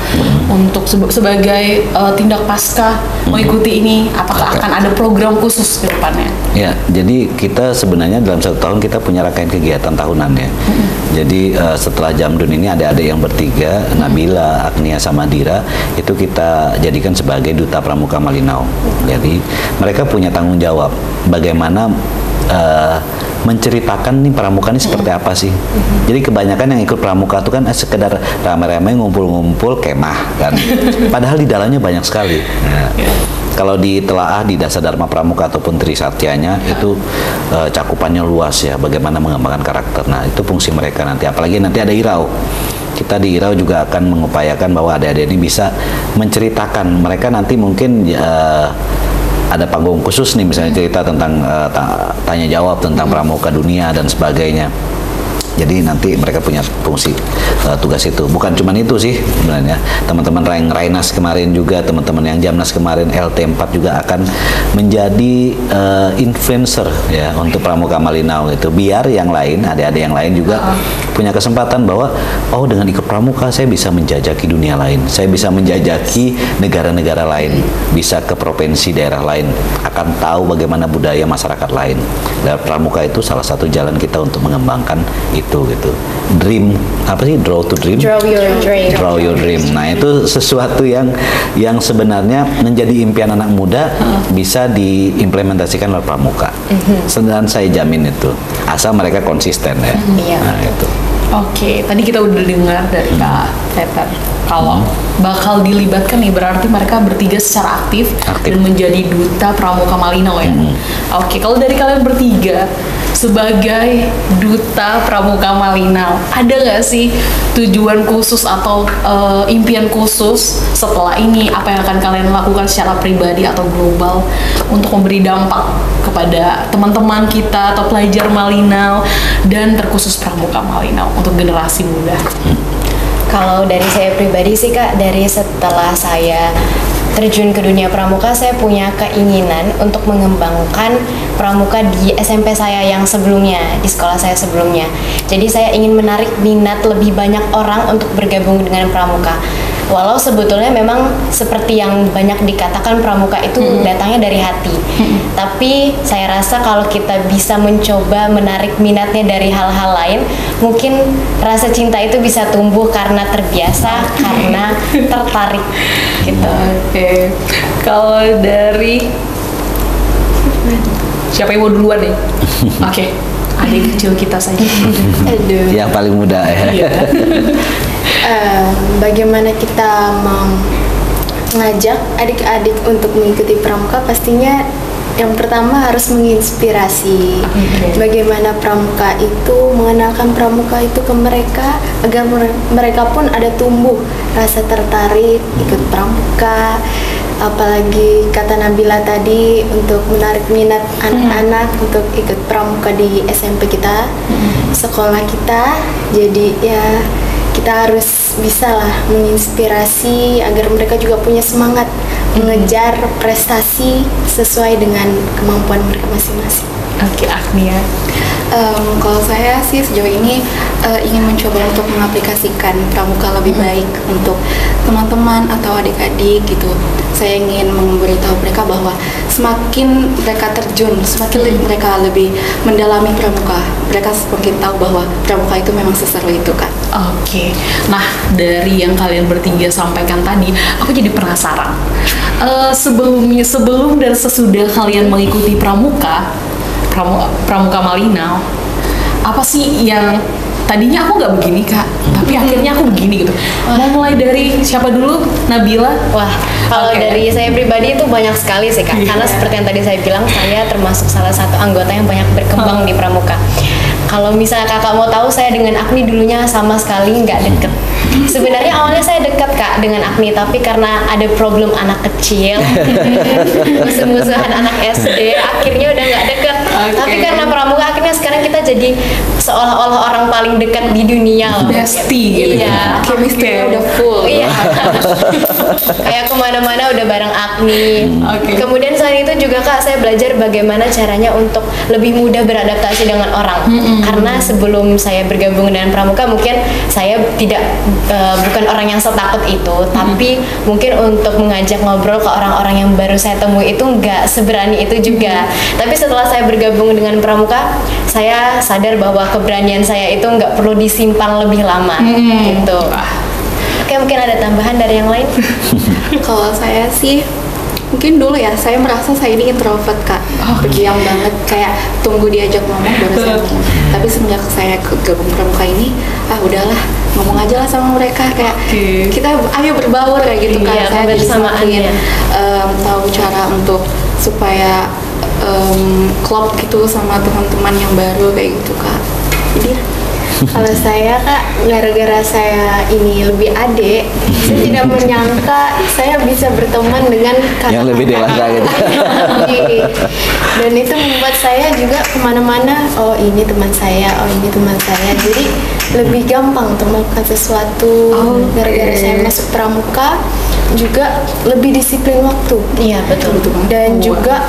untuk sebagai tindak pasca mengikuti ini? Apakah akan ada program khusus ke depannya? Ya, jadi kita sebenarnya dalam 1 tahun kita punya rangkaian kegiatan tahunan ya. Jadi setelah Jamdun ini ada yang bertiga, Nabila, Agnia, sama Dira, itu kita jadikan sebagai duta Pramuka Malinau. Jadi mereka punya tanggung jawab bagaimana menceritakan nih pramuka ini seperti apa sih. Jadi kebanyakan yang ikut pramuka itu kan sekedar rame-rame ngumpul-ngumpul kemah kan. Padahal di dalamnya banyak sekali. Nah, kalau ditelaah di Dasar Dharma Pramuka ataupun Trisatyanya itu cakupannya luas ya, bagaimana mengembangkan karakter. Nah, itu fungsi mereka nanti. Apalagi nanti ada Irau. Kita di Irau juga akan mengupayakan bahwa adik-adik ini bisa menceritakan. Mereka nanti mungkin ada panggung khusus nih, misalnya cerita tentang tanya jawab tentang pramuka dunia dan sebagainya. Jadi nanti mereka punya fungsi tugas itu. Bukan cuma itu sih sebenarnya. Teman-teman Rainas kemarin juga, teman-teman yang Jamnas kemarin, LT4 juga akan menjadi influencer ya untuk Pramuka Malinau itu. Biar yang lain, adik-adik yang lain juga punya kesempatan bahwa oh dengan ikut pramuka saya bisa menjajaki dunia lain. Saya bisa menjajaki negara-negara lain, bisa ke provinsi daerah lain, akan tahu bagaimana budaya masyarakat lain. Dan pramuka itu salah satu jalan kita untuk mengembangkan itu gitu. Dream apa sih? Draw to dream. Draw your dream. Draw your dream. Nah, itu sesuatu yang sebenarnya menjadi impian anak muda bisa diimplementasikan oleh pramuka. Dan saya jamin itu. Asal mereka konsisten ya. Nah, itu. Oke, tadi kita udah dengar dari Kak Peter kalau bakal dilibatkan nih, berarti mereka bertiga secara aktif. Dan menjadi duta Pramuka Malinau ya. Oke, kalau dari kalian bertiga sebagai duta Pramuka Malinau, ada nggak sih tujuan khusus atau impian khusus setelah ini? Apa yang akan kalian lakukan secara pribadi atau global untuk memberi dampak kepada teman-teman kita atau pelajar Malinau dan terkhusus Pramuka Malinau untuk generasi muda? Kalau dari saya pribadi sih Kak, dari setelah saya terjun ke dunia pramuka, saya punya keinginan untuk mengembangkan pramuka di SMP saya yang sebelumnya, di sekolah saya sebelumnya. Jadi saya ingin menarik minat lebih banyak orang untuk bergabung dengan pramuka. Walau sebetulnya memang seperti yang banyak dikatakan pramuka itu datangnya dari hati. Tapi saya rasa kalau kita bisa mencoba menarik minatnya dari hal-hal lain, mungkin rasa cinta itu bisa tumbuh karena terbiasa, karena tertarik gitu. Oke. Kalau dari siapa yang mau duluan nih? Oke. Adik kecil kita saja. Aduh. Yang paling muda ya. Bagaimana kita mau ngajak adik-adik untuk mengikuti pramuka, pastinya yang pertama harus menginspirasi. Bagaimana pramuka itu, mengenalkan pramuka itu ke mereka agar mereka pun ada tumbuh rasa tertarik ikut pramuka. Apalagi kata Nabila tadi, untuk menarik minat anak-anak untuk ikut pramuka di SMP kita, sekolah kita. Jadi ya kita harus bisa lah menginspirasi agar mereka juga punya semangat mengejar prestasi sesuai dengan kemampuan mereka masing-masing. Oke, Agnia. Kalau saya sih sejauh ini ingin mencoba untuk mengaplikasikan pramuka lebih baik untuk teman-teman atau adik-adik gitu. Saya ingin memberitahu mereka bahwa semakin mereka terjun, semakin mereka lebih mendalami pramuka, mereka semakin tahu bahwa pramuka itu memang seseru itu kan. Oke. Nah, dari yang kalian bertiga sampaikan tadi, aku jadi penasaran. Sebelum dan sesudah kalian mengikuti pramuka Malinau, apa sih yang tadinya aku nggak begini kak, tapi akhirnya aku begini gitu. Mau mulai dari siapa dulu? Nabila? Wah, kalau Oke. dari saya pribadi itu banyak sekali sih Kak. Karena seperti yang tadi saya bilang, saya termasuk salah satu anggota yang banyak berkembang di Pramuka. Kalau misalnya kakak mau tahu, saya dengan Agni dulunya sama sekali nggak deket. Sebenarnya awalnya saya dekat Kak dengan Agni, tapi karena ada problem anak kecil, musuh-musuhan anak SD, akhirnya udah nggak deket. Oke. Tapi karena Pramuka, akhirnya sekarang kita jadi seolah-olah orang paling dekat di dunia loh. Bestie gitu. Iya. Chemistry-nya Oke. udah full. Iya. Kayak kemana-mana udah bareng Agni. Oke. Kemudian selain itu juga Kak, saya belajar bagaimana caranya untuk lebih mudah beradaptasi dengan orang. Karena sebelum saya bergabung dengan Pramuka, mungkin saya tidak bukan orang yang setakut itu, tapi mungkin untuk mengajak ngobrol ke orang-orang yang baru saya temui itu nggak seberani itu juga. Tapi setelah saya bergabung dengan Pramuka, saya sadar bahwa keberanian saya itu nggak perlu disimpan lebih lama gitu. Oke, mungkin ada tambahan dari yang lain? Kalau saya sih mungkin dulu ya, saya merasa saya ini introvert kak, pendiam banget, kayak tunggu diajak ngomong baru saya ngomong. Tapi semenjak saya gabung Pramuka ini, udahlah ngomong aja lah sama mereka, kayak kita ayo berbaur kayak gitu kan. Iya, Saya jadi kebersamaan semakin ya. tahu cara untuk supaya klop gitu sama teman-teman yang baru kayak gitu kak. Jadi Kalau saya Kak, gara-gara saya ini lebih adik, saya tidak menyangka saya bisa berteman dengan kakak Yang lebih dewasa gitu. Dan itu membuat saya juga kemana-mana, oh ini teman saya, oh ini teman saya. Jadi lebih gampang untuk melakukan sesuatu. Gara-gara saya masuk Pramuka, juga lebih disiplin waktu. Iya, betul. Dan juga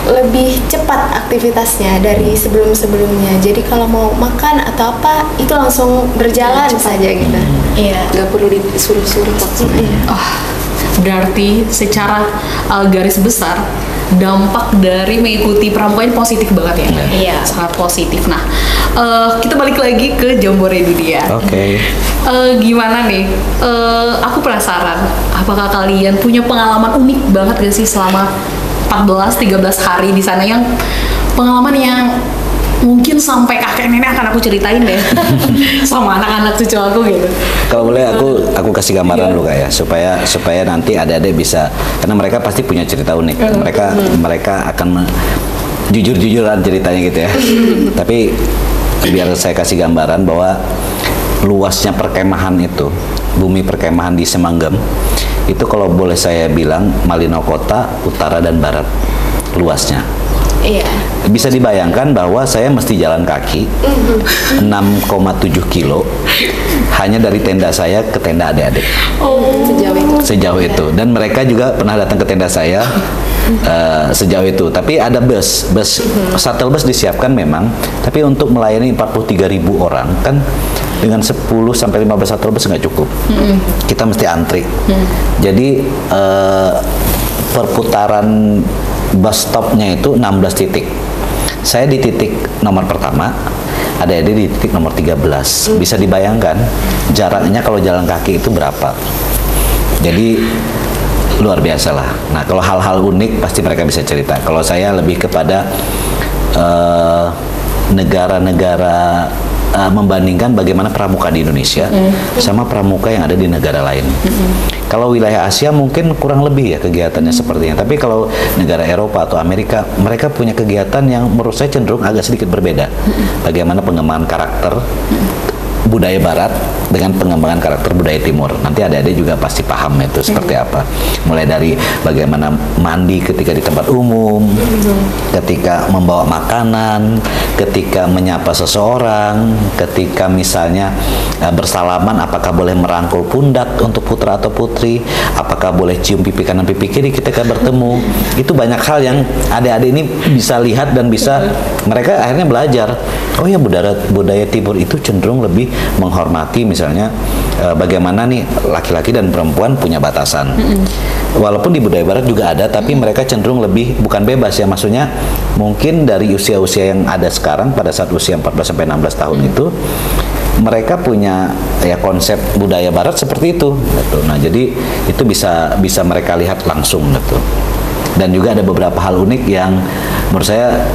lebih cepat aktivitasnya dari sebelum-sebelumnya. Jadi kalau mau makan atau apa itu langsung berjalan saja gitu. Iya. nggak perlu disuruh-suruh maksudnya. Berarti secara garis besar dampak dari mengikuti Pramuka ini positif banget ya? Iya. Sangat positif. Nah, kita balik lagi ke Jambore Dunia. Oke. Gimana nih? Aku penasaran, apakah kalian punya pengalaman unik banget gak sih selama 14-13 hari di sana, yang pengalaman yang mungkin sampai kakek nenek akan aku ceritain deh sama anak-anak cucu aku gitu. Kalau boleh aku kasih gambaran dulu Kak ya, supaya nanti adik-adik bisa, karena mereka pasti punya cerita unik. Mereka akan jujur-jujuran ceritanya gitu ya. Tapi biar saya kasih gambaran bahwa luasnya perkemahan itu, bumi perkemahan di Semanggem itu kalau boleh saya bilang Malino Kota, utara dan barat luasnya. Iya. Bisa dibayangkan bahwa saya mesti jalan kaki 6,7 kilo hanya dari tenda saya ke tenda adik-adik. Sejauh itu Sejauh itu. Dan mereka juga pernah datang ke tenda saya sejauh itu. Tapi ada bus shuttle bus disiapkan memang, tapi untuk melayani 43.000 orang kan dengan 10 sampai 15 shuttle bus nggak cukup. Kita mesti antri. Jadi perputaran bus stopnya itu 16 titik. Saya di titik nomor pertama, adik-adik di titik nomor 13. Bisa dibayangkan jaraknya kalau jalan kaki itu berapa. Jadi luar biasa lah. Nah, kalau hal-hal unik pasti mereka bisa cerita. Kalau saya lebih kepada negara-negara, membandingkan bagaimana pramuka di Indonesia sama pramuka yang ada di negara lain. Kalau wilayah Asia mungkin kurang lebih ya kegiatannya sepertinya. Tapi kalau negara Eropa atau Amerika, mereka punya kegiatan yang menurut saya cenderung agak sedikit berbeda. Bagaimana pengembangan karakter budaya Barat dengan pengembangan karakter budaya Timur. Nanti adik-adik juga pasti paham itu seperti apa. Mulai dari bagaimana mandi ketika di tempat umum, ketika membawa makanan, ketika menyapa seseorang, ketika misalnya bersalaman, apakah boleh merangkul pundak untuk putra atau putri, apakah boleh cium pipi kanan pipi kiri ketika bertemu. Itu banyak hal yang adik-adik ini bisa lihat dan bisa mereka akhirnya belajar. Oh ya, budaya Timur itu cenderung lebih menghormati misalnya bagaimana nih laki-laki dan perempuan punya batasan. Walaupun di budaya Barat juga ada, tapi mereka cenderung lebih bukan bebas ya, maksudnya mungkin dari usia-usia yang ada sekarang pada saat usia 14 sampai 16 tahun itu mereka punya ya konsep budaya Barat seperti itu gitu. Nah, jadi itu bisa mereka lihat langsung gitu. Dan juga ada beberapa hal unik yang menurut saya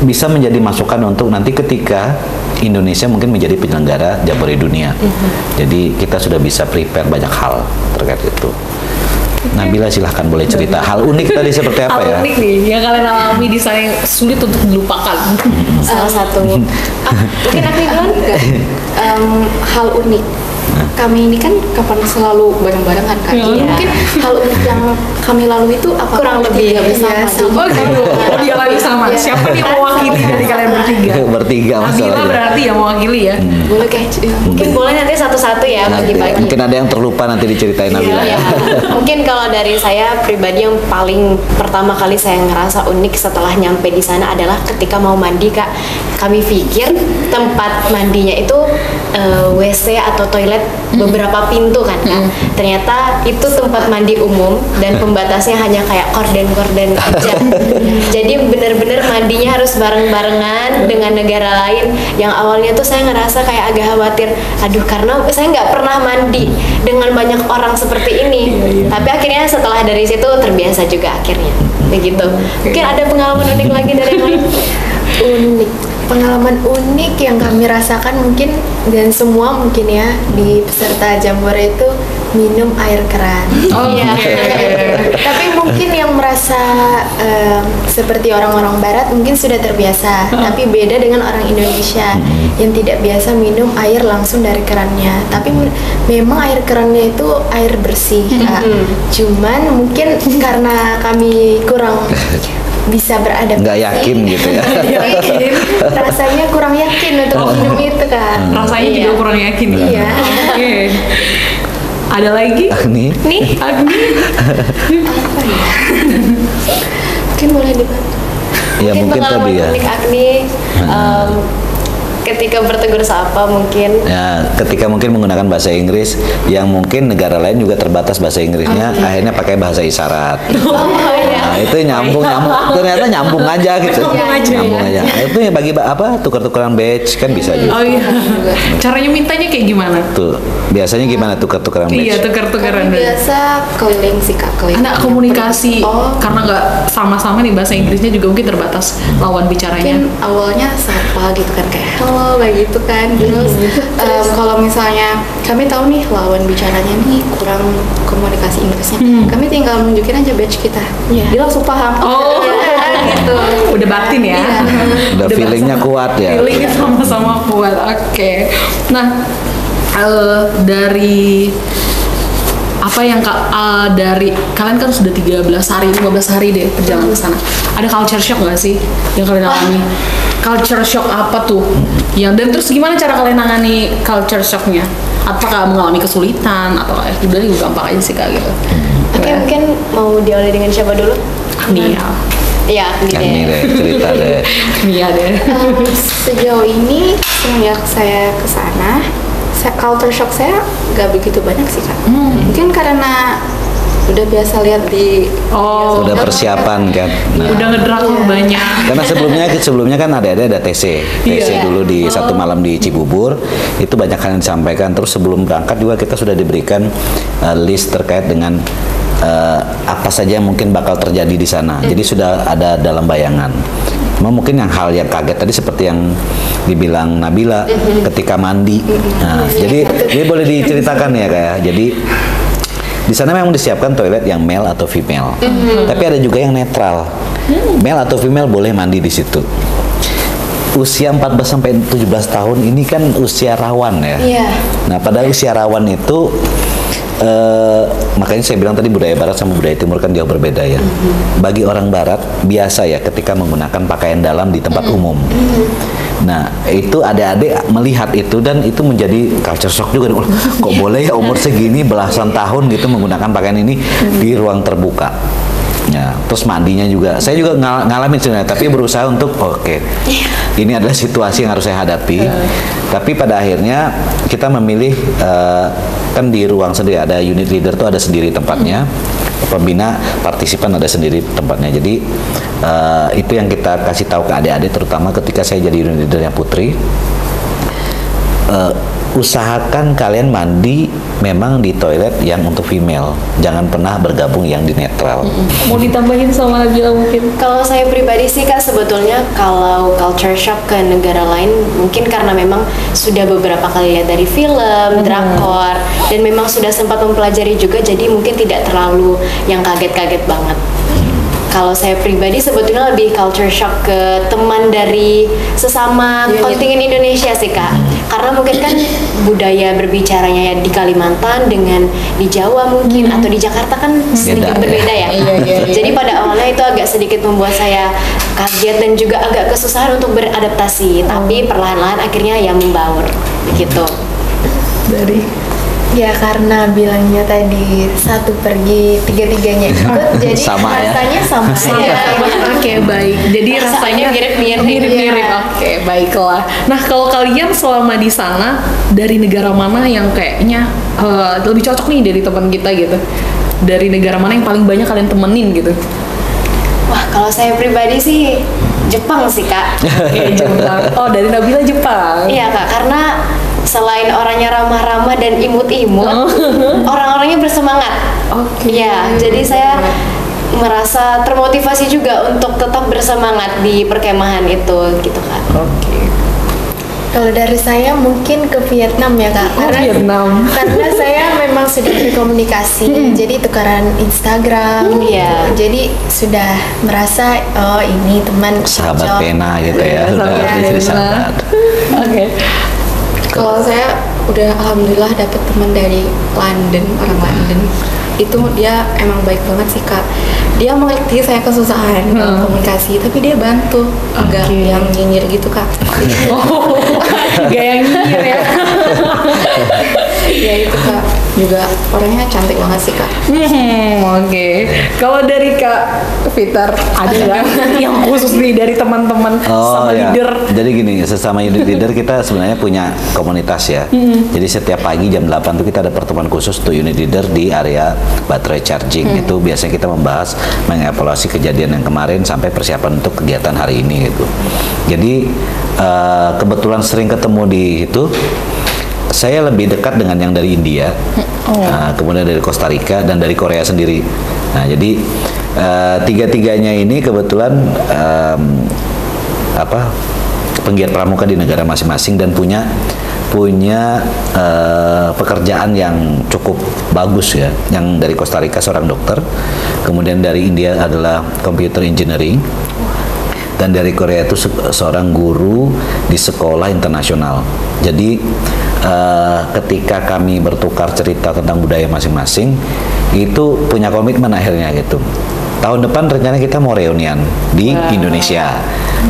bisa menjadi masukan untuk nanti ketika Indonesia mungkin menjadi penyelenggara Jambore Dunia. Jadi kita sudah bisa prepare banyak hal terkait itu. Nabila silahkan boleh cerita hal unik tadi seperti apa ya? Hal unik nih yang kalian alami di sana yang sulit untuk dilupakan. Salah satu mungkin aku duluan. Hal unik. Kami ini kan kapan selalu bareng-barengan kan. Iya. Mungkin hal unik yang kami lalui itu apa? Kurang lebih bersama. Oh gitu. Oh, dia lagi sama. Siapa nih yang mewakili dari kalian bertiga? Bertiga Nabila masalahnya. berarti yang mewakili ya. Boleh kayak Mungkin boleh nanti satu-satu ya Nanti, bagi-bagi. mungkin ada yang terlupa nanti diceritain Nabila Iya. ya. Mungkin kalau dari saya pribadi yang paling pertama kali saya ngerasa unik setelah nyampe di sana adalah ketika mau mandi Kak. Kami pikir tempat mandinya itu WC atau toilet beberapa pintu kan Kak. Ternyata itu tempat mandi umum dan pembatasnya hanya kayak korden-korden aja. Jadi benar-benar mandinya harus bareng-barengan dengan negara lain. Yang awalnya tuh saya ngerasa kayak agak khawatir, aduh karena saya nggak pernah mandi dengan banyak orang seperti ini. Tapi akhirnya setelah dari situ terbiasa juga akhirnya. Begitu. Mungkin ada pengalaman unik lagi dari yang lain? Unik, pengalaman unik yang kami rasakan mungkin dan semua mungkin ya di peserta Jambore itu minum air keran. Oh Iya. Tapi mungkin yang merasa seperti orang-orang Barat mungkin sudah terbiasa, tapi beda dengan orang Indonesia yang tidak biasa minum air langsung dari kerannya. Tapi memang air kerannya itu air bersih, Kak. Cuman mungkin karena kami kurang bisa beradaptasi, Nggak yakin gitu ya. Mungkin rasanya kurang yakin untuk minum itu kan. Rasanya Iya. juga kurang yakin. Iya. Oke. Ada lagi? Nih, Nih, Agni. Apa ya? Mungkin boleh dibantu. ya mungkin pengalaman tadi ya. unik Agni ketika bertegur sapa mungkin. Ya, ketika mungkin menggunakan bahasa Inggris yang mungkin negara lain juga terbatas bahasa Inggrisnya, akhirnya pakai bahasa isyarat. Nah, itu nyambung, ternyata nyambung aja gitu. Nyambung aja. Nah, itu ya bagi apa tukar-tukaran badge kan bisa juga. Oh iya. Caranya mintanya kayak gimana? Tuh, biasanya gimana tukar-tukaran Iya, badge? tukar-tukaran. Kami biasa keliling sih Kak, keliling. Ada komunikasi Oh. karena nggak sama-sama nih bahasa Inggrisnya juga mungkin terbatas lawan bicaranya. Mungkin awalnya sapa gitu kan kayak halo kayak gitu kan. Terus kalau misalnya kami tahu nih lawan bicaranya nih kurang komunikasi Inggrisnya, kami tinggal nunjukin aja badge kita. Dia langsung paham. Oh. Gitu. Udah batin ya. Udah feelingnya kuat ya. Feelingnya sama-sama kuat. Oke. Nah, dari apa yang dari kalian kan sudah 13 hari, 15 hari deh perjalanan ke sana. Ada culture shock nggak sih yang kalian alami? Culture shock apa tuh? Dan terus gimana cara kalian nangani culture shocknya? Apakah mengalami kesulitan atau udah gampang aja sih Kak gitu? Oke, mungkin mau diawali dengan siapa dulu? Mia. Iya, Agni Yang ini deh. deh, cerita deh. Mia deh. Sejauh ini semenjak saya ke sana, culture shock saya nggak begitu banyak sih Kak. Mungkin karena udah biasa lihat di Oh, Udah persiapan kan. Nah, udah ngedrakor banyak. karena sebelumnya kan ada TC Iya. dulu di satu malam di Cibubur, itu banyak hal yang disampaikan. Terus sebelum berangkat juga kita sudah diberikan list terkait dengan apa saja yang mungkin bakal terjadi di sana. Jadi sudah ada dalam bayangan. Cuma mungkin hal yang kaget tadi seperti yang dibilang Nabila ketika mandi. Nah, jadi boleh diceritakan ya kayak. Jadi di sana memang disiapkan toilet yang male atau female. Tapi ada juga yang netral. Male atau female boleh mandi di situ. Usia 14 sampai 17 tahun ini kan usia rawan ya. Iya. Nah, pada usia rawan itu makanya saya bilang tadi budaya barat sama budaya timur kan jauh berbeda ya. Bagi orang barat biasa ya ketika menggunakan pakaian dalam di tempat umum. Nah, itu adik-adik melihat itu dan itu menjadi culture shock juga. Kok boleh ya umur segini belasan tahun gitu menggunakan pakaian ini di ruang terbuka. Ya, terus mandinya juga. Saya juga ngalamin sebenarnya, tapi berusaha untuk oke. Ini adalah situasi yang harus saya hadapi. Tapi pada akhirnya kita memilih kan di ruang sendiri ada unit leader tuh ada sendiri tempatnya. Pembina partisipan ada sendiri tempatnya. Jadi itu yang kita kasih tahu ke adik-adik terutama ketika saya jadi unit leadernya Putri. Usahakan kalian mandi memang di toilet yang untuk female, jangan pernah bergabung yang di netral. Mau ditambahin sama Nabila mungkin? Kalau saya pribadi sih Kak, sebetulnya kalau culture shock ke negara lain mungkin karena memang sudah beberapa kali lihat dari film, drakor, dan memang sudah sempat mempelajari juga, jadi mungkin tidak terlalu yang kaget-kaget banget. Kalau saya pribadi sebetulnya lebih culture shock ke teman dari sesama kontingen Indonesia sih Kak. Karena mungkin kan budaya berbicaranya ya di Kalimantan dengan di Jawa mungkin atau di Jakarta kan sedikit berbeda ya. Jadi pada awalnya itu agak sedikit membuat saya kaget dan juga agak kesusahan untuk beradaptasi. Tapi perlahan-lahan akhirnya ya membaur begitu. Ya karena bilangnya tadi satu pergi tiga-tiganya ikut, jadi Sama ya? rasanya sama aja. Oke, baik. Jadi rasanya mirip-mirip. mirip. Oke, baiklah. Nah, kalau kalian selama di sana dari negara mana yang kayaknya lebih cocok nih dari teman kita gitu? Dari negara mana yang paling banyak kalian temenin gitu? Wah, kalau saya pribadi sih Jepang sih Kak. Oke, Jepang. Oh, dari Nabila Jepang. Iya Kak, karena selain orangnya ramah-ramah dan imut-imut, orang-orangnya bersemangat. Iya, jadi saya merasa termotivasi juga untuk tetap bersemangat di perkemahan itu gitu Kak. Kalau dari saya mungkin ke Vietnam ya Kak, Vietnam. karena saya memang sudah berkomunikasi, jadi tukaran Instagram, Iya. jadi sudah merasa oh ini teman Sahabat cocok. pena gitu ya, udah sahabat jadi pena. sahabat. Oke. Kalau saya udah alhamdulillah dapet teman dari London, orang London. Itu dia emang baik banget sih Kak. Dia mengerti saya kesusahan dalam komunikasi, tapi dia bantu, enggak yang nyinyir gitu Kak. Oh, gak yang nyinyir ya. Ya itu Kak, juga orangnya cantik banget sih Kak. Oke. Kalau dari Kak Fitar ada nggak yang khusus nih dari teman-teman sama ya. leader? Jadi gini, sesama unit leader kita sebenarnya punya komunitas ya. Jadi setiap pagi jam 8 tuh kita ada pertemuan khusus untuk unit leader di area baterai charging. Itu biasanya kita membahas, mengevaluasi kejadian yang kemarin sampai persiapan untuk kegiatan hari ini gitu. Jadi kebetulan sering ketemu di itu. Saya lebih dekat dengan yang dari India, kemudian dari Costa Rica dan dari Korea sendiri. Nah, jadi tiga-tiganya ini kebetulan penggiat pramuka di negara masing-masing dan punya pekerjaan yang cukup bagus ya. Yang dari Costa Rica seorang dokter, kemudian dari India adalah computer engineering. Dan dari Korea itu seorang guru di sekolah internasional. Jadi ketika kami bertukar cerita tentang budaya masing-masing, itu punya komitmen akhirnya gitu. Tahun depan rencana kita mau reunian di Indonesia.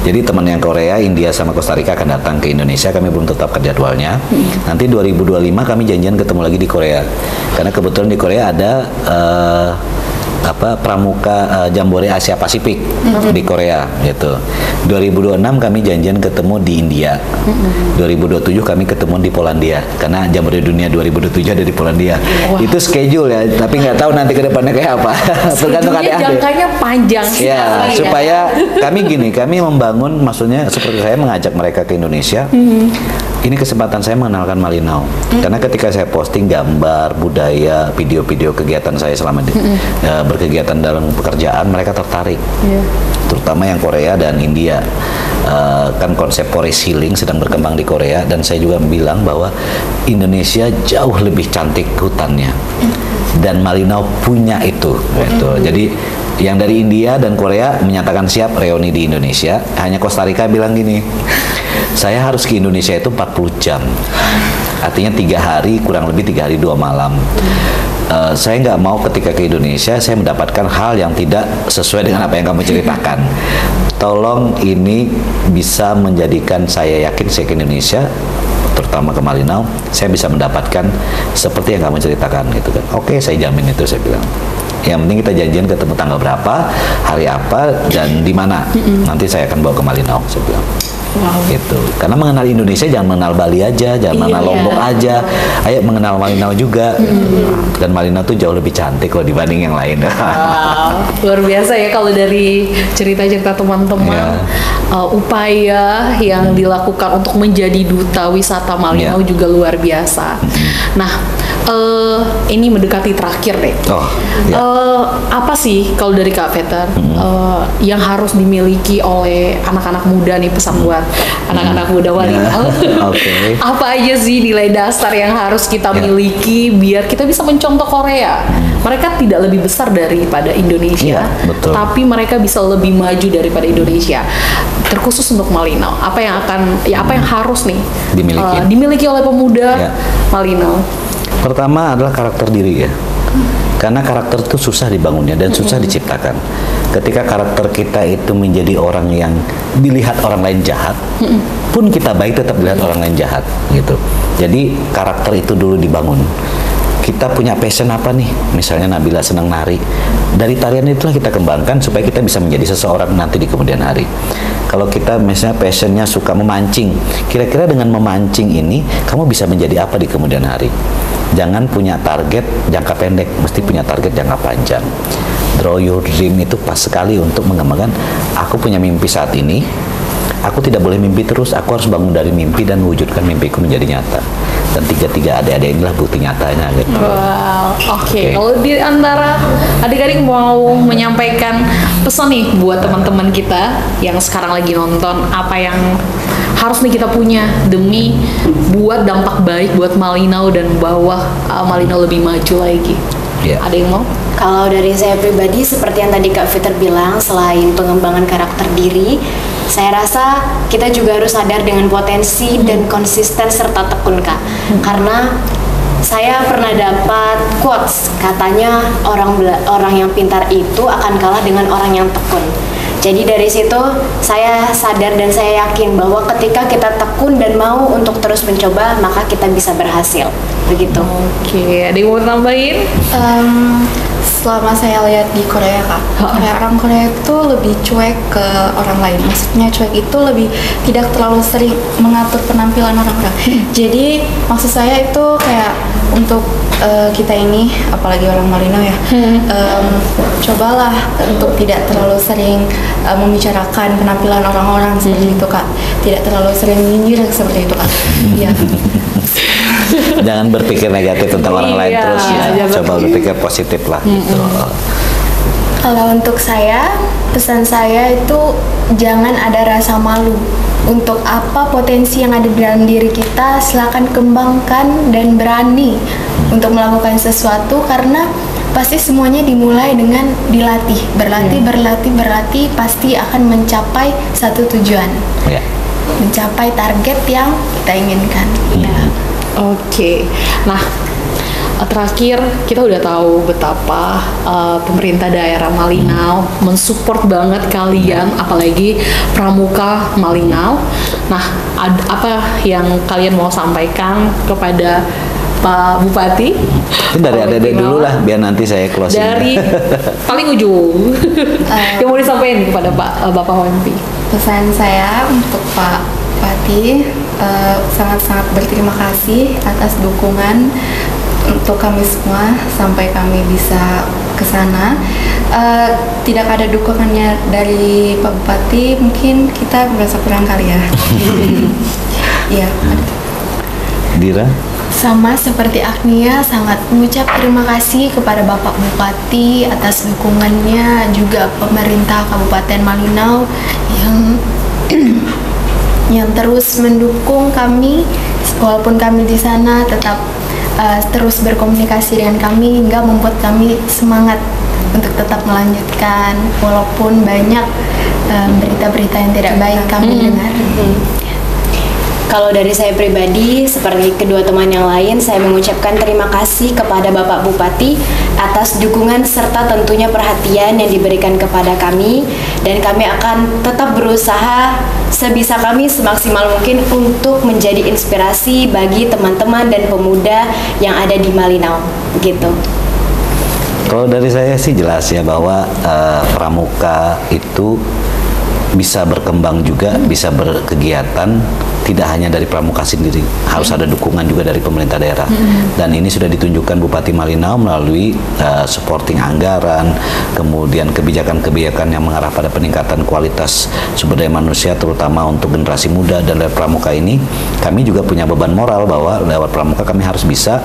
Jadi teman yang Korea, India sama Costa Rica akan datang ke Indonesia. Kami belum tetapkan jadwalnya. Nanti 2025 kami janjian ketemu lagi di Korea. Karena kebetulan di Korea ada pramuka Jambore Asia Pasifik di Korea gitu. 2026 kami janjian ketemu di India. 2027 kami ketemu di Polandia karena Jambore Dunia 2027 ada di Polandia. Itu schedule ya, tapi nggak tahu nanti ke depannya kayak apa. Tergantung adik-adik. Jangkanya panjang Ya, supaya kami membangun, maksudnya seperti saya mengajak mereka ke Indonesia. Ini kesempatan saya mengenalkan Malinau. Karena ketika saya posting gambar, budaya, video-video kegiatan saya selama berkegiatan dalam pekerjaan, mereka tertarik. Terutama yang Korea dan India. Kan konsep forest healing sedang berkembang di Korea, dan saya juga bilang bahwa Indonesia jauh lebih cantik hutannya. Dan Malinau punya itu. Gitu. Jadi yang dari India dan Korea menyatakan siap reuni di Indonesia. Hanya Costa Rica bilang gini, saya harus ke Indonesia itu 40 jam. Artinya 3 hari, kurang lebih 3 hari 2 malam. Saya nggak mau ketika ke Indonesia saya mendapatkan hal yang tidak sesuai dengan apa yang kamu ceritakan. Tolong ini bisa menjadikan saya yakin saya ke Indonesia, terutama ke Malinau, saya bisa mendapatkan seperti yang kamu ceritakan gitu kan. Oke, saya jamin itu, saya bilang. Yang penting kita janjian ketemu tanggal berapa, hari apa, dan di mana. Nanti saya akan bawa ke Malinau, saya bilang. Gitu. Karena mengenal Indonesia jangan mengenal Bali aja, jangan mengenal Lombok aja. Ayo mengenal Malinau juga. Gitu. Dan Malinau tuh jauh lebih cantik loh dibanding yang lain. Luar biasa ya kalau dari cerita-cerita teman-teman. Upaya yang dilakukan untuk menjadi duta wisata Malinau juga luar biasa. Nah, ini mendekati terakhir deh. Oh, ya. Apa sih kalau dari Kak Veter yang harus dimiliki oleh anak-anak muda nih, pesan buat anak-anak muda Malinau? Oke. Apa aja sih nilai dasar yang harus kita miliki biar kita bisa mencontoh Korea? Mereka tidak lebih besar daripada Indonesia, betul. tapi mereka bisa lebih maju daripada Indonesia. Terkhusus untuk Malinau, apa yang harus nih dimiliki oleh pemuda Malinau? Pertama adalah karakter diri ya. Karena karakter itu susah dibangunnya dan susah diciptakan. Ketika karakter kita itu menjadi orang yang dilihat orang lain jahat, pun kita baik tetap dilihat orang lain jahat gitu. Jadi karakter itu dulu dibangun. Kita punya passion apa nih? Misalnya Nabila senang nari. Dari tarian itulah kita kembangkan supaya kita bisa menjadi seseorang nanti di kemudian hari. Kalau kita misalnya passionnya suka memancing, kira-kira dengan memancing ini kamu bisa menjadi apa di kemudian hari? Jangan punya target jangka pendek, mesti punya target jangka panjang. Draw your dream itu pas sekali untuk mengembangkan, aku punya mimpi saat ini, aku tidak boleh mimpi terus, aku harus bangun dari mimpi dan wujudkan mimpiku menjadi nyata. Dan tiga adik-adik inilah bukti nyatanya gitu. Wow, oke. Kalau di antara adik-adik mau menyampaikan pesan nih buat teman-teman kita yang sekarang lagi nonton, apa yang harus nih kita punya demi buat dampak baik buat Malinau dan bawa Malinau lebih maju lagi. Ada yang mau? Kalau dari saya pribadi, seperti yang tadi Kak Veter bilang, selain pengembangan karakter diri, saya rasa kita juga harus sadar dengan potensi dan konsisten serta tekun, Kak. Karena saya pernah dapat quotes, katanya orang yang pintar itu akan kalah dengan orang yang tekun. Jadi dari situ saya sadar dan saya yakin bahwa ketika kita tekun dan mau untuk terus mencoba, maka kita bisa berhasil. Begitu. Oke, ada yang mau tambahin? Selama saya lihat di Korea Kak, orang Korea itu lebih cuek ke orang lain. Maksudnya cuek itu lebih tidak terlalu sering mengatur penampilan orang-orang. Jadi maksud saya itu kayak untuk kita ini, apalagi orang Malinau ya, cobalah untuk tidak terlalu sering membicarakan penampilan orang-orang seperti itu Kak. Tidak terlalu sering nyinyir seperti itu Kak. Iya. Jangan berpikir negatif tentang orang lain terus ya. Coba berpikir positif lah gitu. Kalau untuk saya, pesan saya itu jangan ada rasa malu. Untuk apa potensi yang ada di dalam diri kita, silakan kembangkan dan berani untuk melakukan sesuatu, karena pasti semuanya dimulai dengan dilatih. Berlatih pasti akan mencapai satu tujuan. Mencapai target yang kita inginkan. Oke. Nah, terakhir kita udah tahu betapa pemerintah daerah Malinau mensupport banget kalian, apalagi Pramuka Malinau. Nah, apa yang kalian mau sampaikan kepada Pak Bupati? Dari adik-adik dulu lah, biar nanti saya closing. Dari paling ujung. Yang mau disampaikan kepada Bapak Wempi? Pesan saya untuk Pak Bupati, sangat-sangat berterima kasih atas dukungan untuk kami semua sampai kami bisa ke sana. Tidak ada dukungannya dari Pak Bupati, mungkin kita merasa kurang kali ya. Iya. Dira? Sama seperti Agnia, sangat mengucap terima kasih kepada Bapak Bupati atas dukungannya, juga pemerintah Kabupaten Malinau yang terus mendukung kami, walaupun kami di sana tetap terus berkomunikasi dengan kami hingga membuat kami semangat untuk tetap melanjutkan walaupun banyak berita-berita yang tidak baik kami dengar. Kalau dari saya pribadi, seperti kedua teman yang lain, saya mengucapkan terima kasih kepada Bapak Bupati atas dukungan serta tentunya perhatian yang diberikan kepada kami, dan kami akan tetap berusaha sebisa kami semaksimal mungkin untuk menjadi inspirasi bagi teman-teman dan pemuda yang ada di Malinau. Begitu. Kalau dari saya sih jelas ya bahwa pramuka itu bisa berkembang juga, bisa berkegiatan tidak hanya dari Pramuka sendiri, harus ada dukungan juga dari pemerintah daerah. Dan ini sudah ditunjukkan Bupati Malinau melalui supporting anggaran, kemudian kebijakan-kebijakan yang mengarah pada peningkatan kualitas sumber daya manusia, terutama untuk generasi muda. Dan lewat Pramuka ini, kami juga punya beban moral bahwa lewat Pramuka kami harus bisa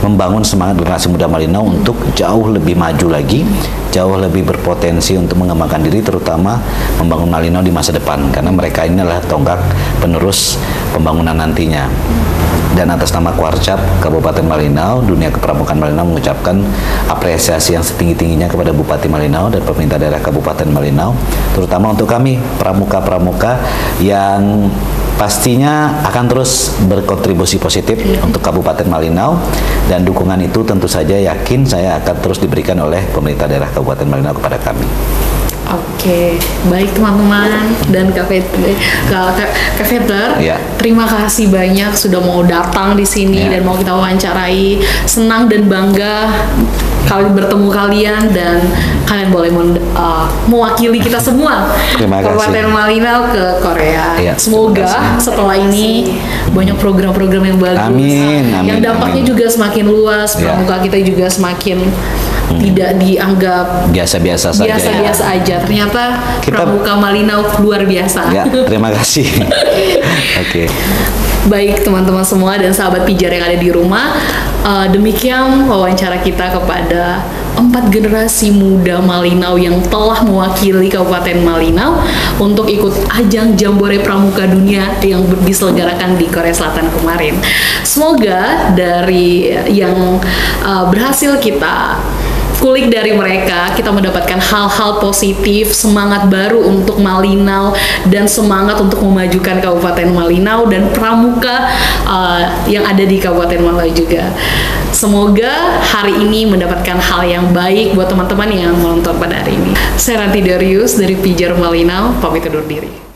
membangun semangat generasi muda Malinau untuk jauh lebih maju lagi, jauh lebih berpotensi untuk mengembangkan diri, terutama membangun Malinau di masa depan, karena mereka ini adalah tonggak penerus pembangunan nantinya. Dan atas nama Kuarcap Kabupaten Malinau, dunia kepramukaan Malinau mengucapkan apresiasi yang setinggi-tingginya kepada Bupati Malinau dan pemerintah daerah Kabupaten Malinau, terutama untuk kami pramuka-pramuka yang pastinya akan terus berkontribusi positif untuk Kabupaten Malinau, dan dukungan itu tentu saja yakin saya akan terus diberikan oleh pemerintah daerah Kabupaten Malinau kepada kami. Oke, baik teman-teman dan Kak Peter, Ya. terima kasih banyak sudah mau datang di sini Ya. dan mau kita wawancarai. Senang dan bangga kali bertemu kalian, dan kalian boleh mewakili kita semua Terima kasih. Kabupaten Malinau ke Korea. Ya, Semoga terima kasih. setelah ini banyak program-program yang bagus, Amin, yang amin, dampaknya amin. juga semakin luas, Ya. pramuka kita juga semakin tidak dianggap Biasa-biasa saja. biasa-biasa ya. aja. Ternyata Kita- pramuka Malinau luar biasa. Ya, terima kasih. Oke. Baik teman-teman semua dan sahabat pijar yang ada di rumah, demikian wawancara kita kepada 4 generasi muda Malinau yang telah mewakili Kabupaten Malinau untuk ikut ajang Jambore Pramuka Dunia yang diselenggarakan di Korea Selatan kemarin. Semoga dari yang berhasil kita kulik dari mereka, kita mendapatkan hal-hal positif, semangat baru untuk Malinau, dan semangat untuk memajukan Kabupaten Malinau dan pramuka yang ada di Kabupaten Malinau juga. Semoga hari ini mendapatkan hal yang baik buat teman-teman yang menonton pada hari ini. Saya Ranti Darius dari Pijar Malinau, pamit undur diri.